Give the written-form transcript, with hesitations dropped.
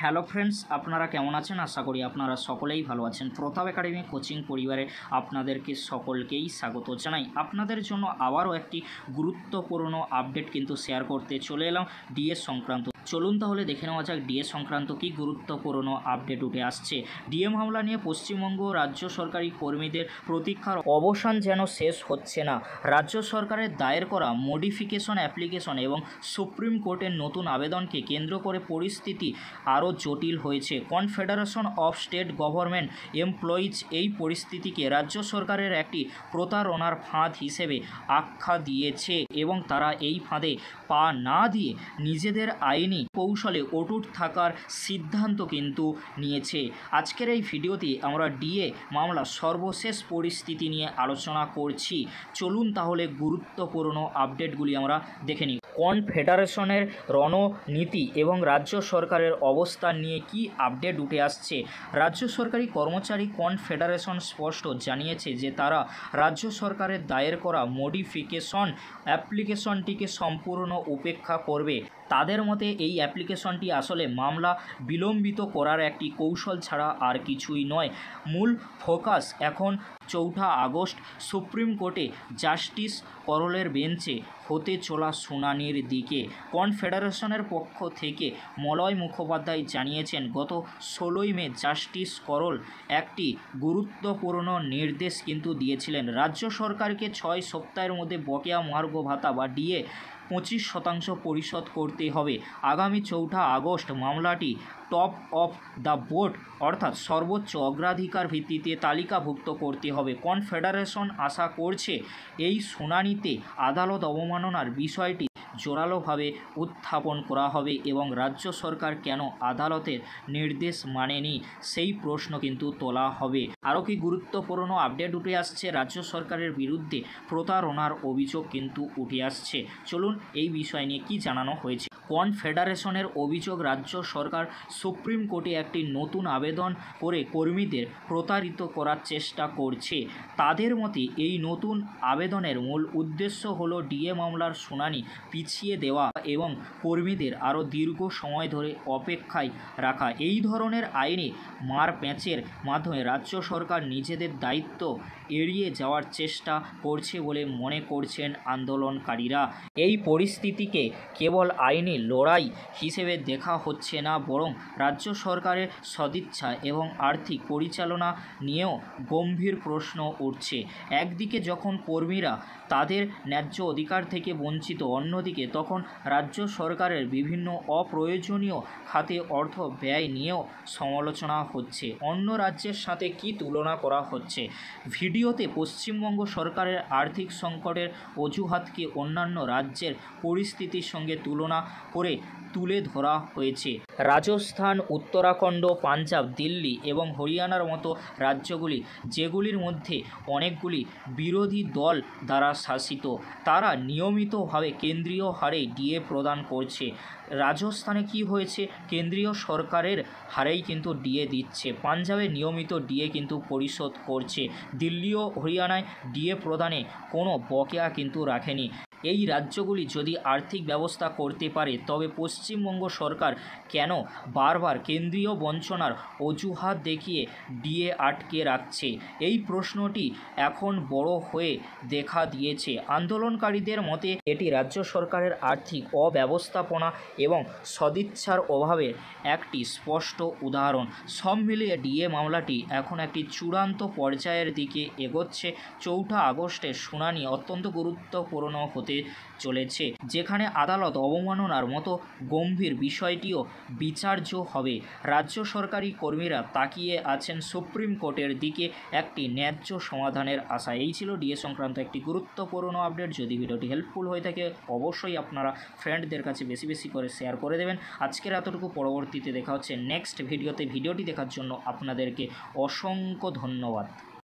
Hello friends, আপনারা কেমন আছেন? আশা করি আপনারা সকলেই ভালো আছেন। প্রতাপ একাডেমি কোচিং পরিবারে আপনাদেরকে সকলকেই স্বাগত জানাই। আপনাদের জন্য আবারও একটি গুরুত্বপূর্ণ আপডেট কিন্তু শেয়ার করতে চলে এলাম ডিএস সংক্রান্ত। চলুন তাহলে দেখে নেওয়া যাক ডিএস সংক্রান্ত কী গুরুত্বপূর্ণ আপডেট উঠে আসছে। ডিএ মামলা নিয়ে পশ্চিমবঙ্গ রাজ্য সরকারি কর্মীদের প্রতীক্ষার অবসান যেন শেষ হচ্ছে না। রাজ্য সরকারের দায়ের করা মডিফিকেশন অ্যাপ্লিকেশন এবং সুপ্রিম কোর্টের নতুন আবেদনকে কেন্দ্র করে পরিস্থিতি আরও জটিল হয়েছে। Confederation of state government employees এই পরিস্থিতিকে রাজ্য সরকারের একটি প্রতারণার ফাঁদ হিসেবে আখ্যা দিয়েছে এবং তারা এই ফাঁদে পা না দিয়ে নিজেদের আইনি কৌশলে অটুট থাকার সিদ্ধান্ত কিন্তু নিয়েছে। আজকের এই ভিডিওতে আমরা ডিএ মামলার সর্বশেষ পরিস্থিতি নিয়ে আলোচনা করছি। চলুন তাহলে গুরুত্বপূর্ণ আপডেটগুলি আমরা দেখে নিই। কনফেডারেশনের রণনীতি এবং রাজ্য সরকারের অবস্থান নিয়ে কি আপডেট উঠে আসছে। রাজ্য সরকারি কর্মচারী কনফেডারেশন স্পষ্ট জানিয়েছে যে তারা রাজ্য সরকারের দায়ের করা মডিফিকেশন অ্যাপ্লিকেশনটিকে সম্পূর্ণ উপেক্ষা করবে। তাদের মতে এই অ্যাপ্লিকেশনটি আসলে মামলা বিলম্বিত করার একটি কৌশল ছাড়া আর কিছুই নয়। মূল ফোকাস এখন 4 আগস্ট সুপ্রিম কোর্টে জাস্টিস করলের বেঞ্চে হতে চলা শুনানির দিকে। কনফেডারেশনের পক্ষ থেকে মলয় মুখোপাধ্যায় জানিয়েছেন, গত 16 মে জাস্টিস করল একটি গুরুত্বপূর্ণ নির্দেশ কিন্তু দিয়েছিলেন। রাজ্য সরকারকে 6 সপ্তাহের মধ্যে বকেয়া মহার্ঘ ভাতা বা ডিএ 25% পরিশোধ করতে হবে। আগামী 4 আগস্ট মামলাটি টপ অফ দ্য বোর্ড অর্থাৎ সর্বোচ্চ অগ্রাধিকার ভিত্তিতে তালিকাভুক্ত করতে হবে। কনফেডারেশন আশা করছে এই শুনানিতে আদালত অবমাননার বিষয়টি জোরালোভাবে উত্থাপন করা হবে এবং রাজ্য সরকার কেন আদালতের নির্দেশ মানেনি সেই প্রশ্ন কিন্তু তোলা হবে। আরও কি গুরুত্বপূর্ণ আপডেট উঠে আসছে। রাজ্য সরকারের বিরুদ্ধে প্রতারণার অভিযোগ কিন্তু উঠে আসছে। চলুন এই বিষয় নিয়ে কি জানানো হয়েছে। কনফেডারেশনের অভিযোগ, রাজ্য সরকার সুপ্রিম কোর্টে একটি নতুন আবেদন করে কর্মীদের প্রতারিত করার চেষ্টা করছে। তাদের মতে এই নতুন আবেদনের মূল উদ্দেশ্য হল ডিএ মামলার শুনানি পিছিয়ে দেওয়া এবং কর্মীদের আরও দীর্ঘ সময় ধরে অপেক্ষায় রাখা। এই ধরনের আইনি মারপ্যাঁচের মাধ্যমে রাজ্য সরকার নিজেদের দায়িত্ব এড়িয়ে যাওয়ার চেষ্টা করছে বলে মনে করছেন আন্দোলনকারীরা। এই পরিস্থিতিকে কেবল আইনি লড়াই হিসেবে দেখা হচ্ছে না, বরং রাজ্য সরকারের সদিচ্ছা এবং আর্থিক পরিচালনা নিয়েও গম্ভীর প্রশ্ন উঠছে। একদিকে যখন কর্মীরা তাদের ন্যায্য অধিকার থেকে বঞ্চিত, অন্যদিকে তখন রাজ্য সরকারের বিভিন্ন অপ্রয়োজনীয় খাতে অর্থ ব্যয় নিয়েও সমালোচনা হচ্ছে। অন্য রাজ্যের সাথে কি তুলনা করা হচ্ছে। ভিডিওতে পশ্চিমবঙ্গ সরকারের আর্থিক সংকটের অজুহাতকে অন্যান্য রাজ্যের পরিস্থিতির সঙ্গে তুলনা করে তুলে ধরা হয়েছে। রাজস্থান, উত্তরাখণ্ড, পাঞ্জাব, দিল্লি এবং হরিয়ানার মতো রাজ্যগুলি, যেগুলির মধ্যে অনেকগুলি বিরোধী দল দ্বারা শাসিত, তারা নিয়মিতভাবে কেন্দ্রীয় হারে ডিএ প্রদান করছে। রাজস্থানে কি হয়েছে, কেন্দ্রীয় সরকারের হারেই কিন্তু ডিএ দিচ্ছে। পাঞ্জাবে নিয়মিত ডিএ কিন্তু পরিশোধ করছে। দিল্লি ও হরিয়ানায় ডিএ প্রদানে কোনো বকেয়া কিন্তু রাখেনি। এই রাজ্যগুলি যদি আর্থিক ব্যবস্থা করতে পারে, তবে পশ্চিমবঙ্গ সরকার কেন বারবার কেন্দ্রীয় বঞ্চনার অজুহাত দেখিয়ে ডিএ আটকে রাখছে? এই প্রশ্নটি এখন বড় হয়ে দেখা দিয়েছে। আন্দোলনকারীদের মতে এটি রাজ্য সরকারের আর্থিক অব্যবস্থাপনা এবং সদিচ্ছার অভাবের একটি স্পষ্ট উদাহরণ। সব মিলিয়ে ডিএ মামলাটি এখন একটি চূড়ান্ত পর্যায়ের দিকে এগোচ্ছে। 4 আগস্টের শুনানি অত্যন্ত গুরুত্বপূর্ণ হতে চলেছে, যেখানে আদালত অবমাননার মতো গম্ভীর বিষয়টিও বিচার্য হবে। রাজ্য সরকারি কর্মীরা তাকিয়ে আছেন সুপ্রিম কোর্টের দিকে একটি ন্যায্য সমাধানের আশা। এই ছিল ডিএ সংক্রান্ত একটি গুরুত্বপূর্ণ আপডেট। যদি ভিডিওটি হেল্পফুল হয়ে থাকে অবশ্যই আপনারা ফ্রেন্ডদের কাছে বেশি বেশি করে শেয়ার করে দেবেন। আজকের এতটুকু, পরবর্তীতে দেখা হচ্ছে নেক্সট ভিডিওতে। ভিডিওটি দেখার জন্য আপনাদেরকে অসংখ্য ধন্যবাদ।